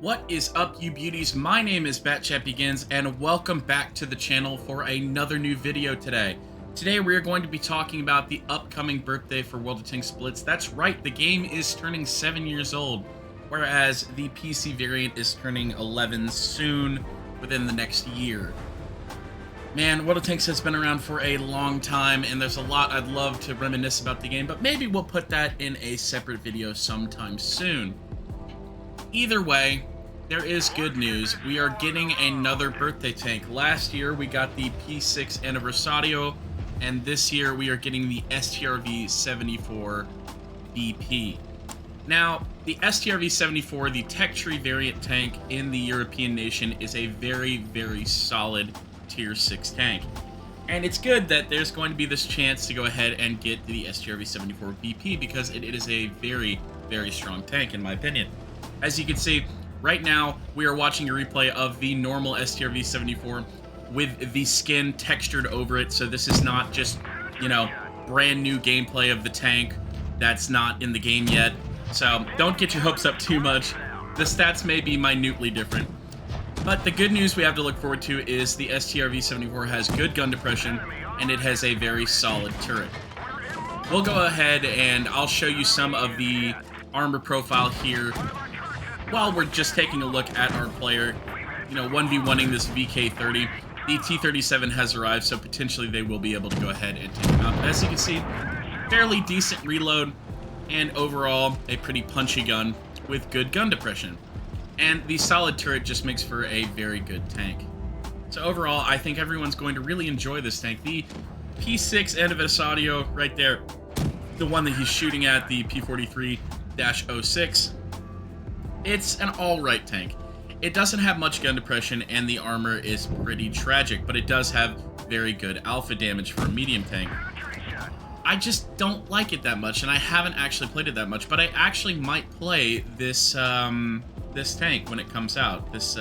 What is up, you beauties? My name is BatchatBegins, and welcome back to the channel for another new video today. Today we are going to be talking about the upcoming birthday for World of Tanks Blitz. That's right, the game is turning 7 years old, whereas the PC variant is turning 11 soon, within the next year. Man, World of Tanks has been around for a long time, and there's a lot I'd love to reminisce about the game, but maybe we'll put that in a separate video sometime soon. Either way, there is good news. We are getting another birthday tank. Last year, we got the P6 Anniversario, and this year we are getting the Strv 74 BP. Now, the Strv 74, the tech tree variant tank in the European nation, is a very, very solid tier 6 tank. And it's good that there's going to be this chance to go ahead and get the Strv 74 BP because it is a very, very strong tank, in my opinion. As you can see, right now, we are watching a replay of the normal Strv 74 with the skin textured over it, so this is not just, you know, brand new gameplay of the tank that's not in the game yet. So don't get your hopes up too much. The stats may be minutely different. But the good news we have to look forward to is the Strv 74 has good gun depression, and it has a very solid turret. We'll go ahead and I'll show you some of the armor profile here while we're just taking a look at our player, you know, 1v1ing this VK30. The T37 has arrived, so potentially they will be able to go ahead and take him out. But as you can see, fairly decent reload, and overall, a pretty punchy gun with good gun depression. And the solid turret just makes for a very good tank. So overall, I think everyone's going to really enjoy this tank. The P6 Anniversario right there, the one that he's shooting at, the P43-06, it's an alright tank. It doesn't have much gun depression, and the armor is pretty tragic, but it does have very good alpha damage for a medium tank. I just don't like it that much, and I haven't actually played it that much, but I actually might play this this tank when it comes out, this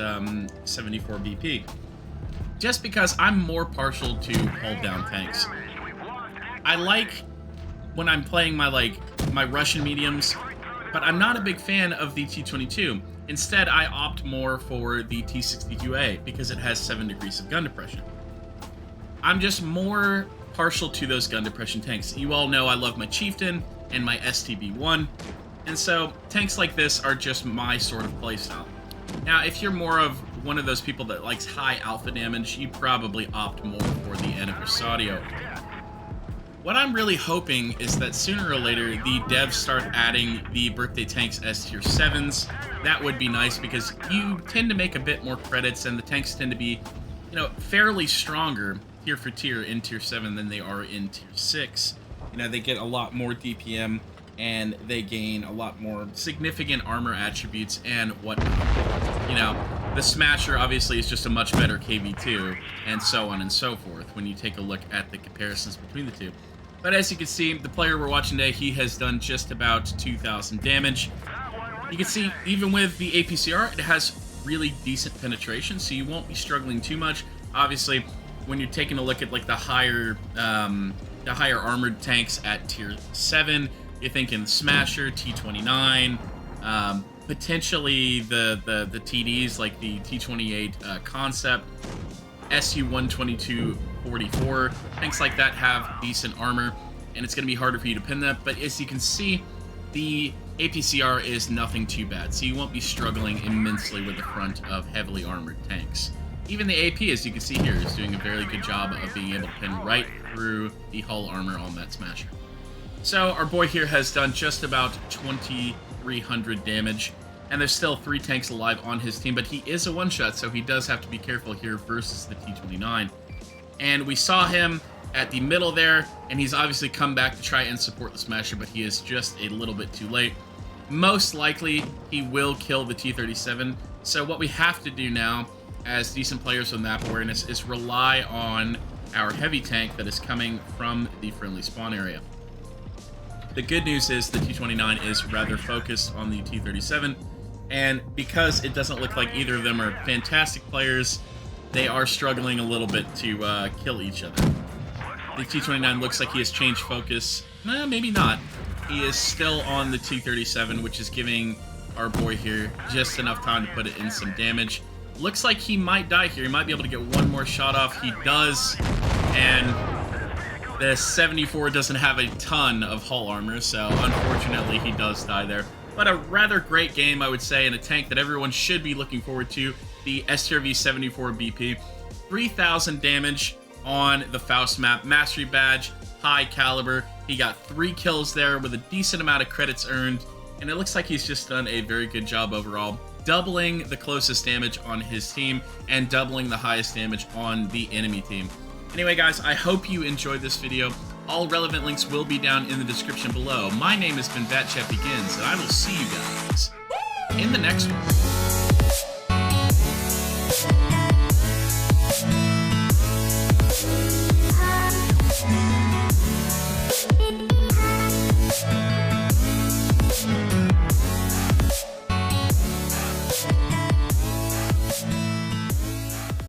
74 BP. Just because I'm more partial to hold-down tanks. I like when I'm playing my Russian mediums, but I'm not a big fan of the T22. Instead, I opt more for the T62A because it has 7 degrees of gun depression. I'm just more partial to those gun depression tanks. You all know I love my Chieftain and my STB1, and so tanks like this are just my sort of playstyle. Now, if you're more of one of those people that likes high alpha damage, you probably opt more for the Anniversario. What I'm really hoping is that sooner or later, the devs start adding the birthday tanks as tier 7s. That would be nice because you tend to make a bit more credits, and the tanks tend to be, you know, fairly stronger tier for tier in tier 7 than they are in tier 6. You know, they get a lot more DPM, and they gain a lot more significant armor attributes and whatnot. You know, the Smasher obviously is just a much better KV2, and so on and so forth when you take a look at the comparisons between the two. But as you can see, the player we're watching today, he has done just about 2,000 damage. You can see, even with the APCR, it has really decent penetration, so you won't be struggling too much. Obviously, when you're taking a look at like the higher armored tanks at tier 7, you're thinking Smasher, T29, potentially the TDs like the T28 Concept, SU-122-44. Things like that have decent armor, and it's going to be harder for you to pin that. But as you can see, the APCR is nothing too bad, so you won't be struggling immensely with the front of heavily armored tanks. Even the AP, as you can see here, is doing a very good job of being able to pin right through the hull armor on that Smasher. So our boy here has done just about 2,300 damage, and there's still 3 tanks alive on his team, but he is a one-shot, so he does have to be careful here versus the T29. And we saw him at the middle there, and he's obviously come back to try and support the Smasher, but he is just a little bit too late. Most likely, he will kill the T37, so what we have to do now, as decent players with map awareness, is rely on our heavy tank that is coming from the friendly spawn area. The good news is the T29 is rather focused on the T37, and because it doesn't look like either of them are fantastic players, they are struggling a little bit to kill each other. The T29 looks like he has changed focus. Maybe not. He is still on the T37, which is giving our boy here just enough time to put it in some damage. Looks like he might die here. He might be able to get one more shot off. He does, and the 74 doesn't have a ton of hull armor, so unfortunately he does die there. But a rather great game, I would say, and a tank that everyone should be looking forward to, the Strv 74 BP. 3,000 damage on the Faust map, mastery badge, high caliber. He got 3 kills there with a decent amount of credits earned, and it looks like he's just done a very good job overall, doubling the closest damage on his team and doubling the highest damage on the enemy team. Anyway, guys, I hope you enjoyed this video. All relevant links will be down in the description below. My name has been BatchatBegins, and I will see you guys in the next one.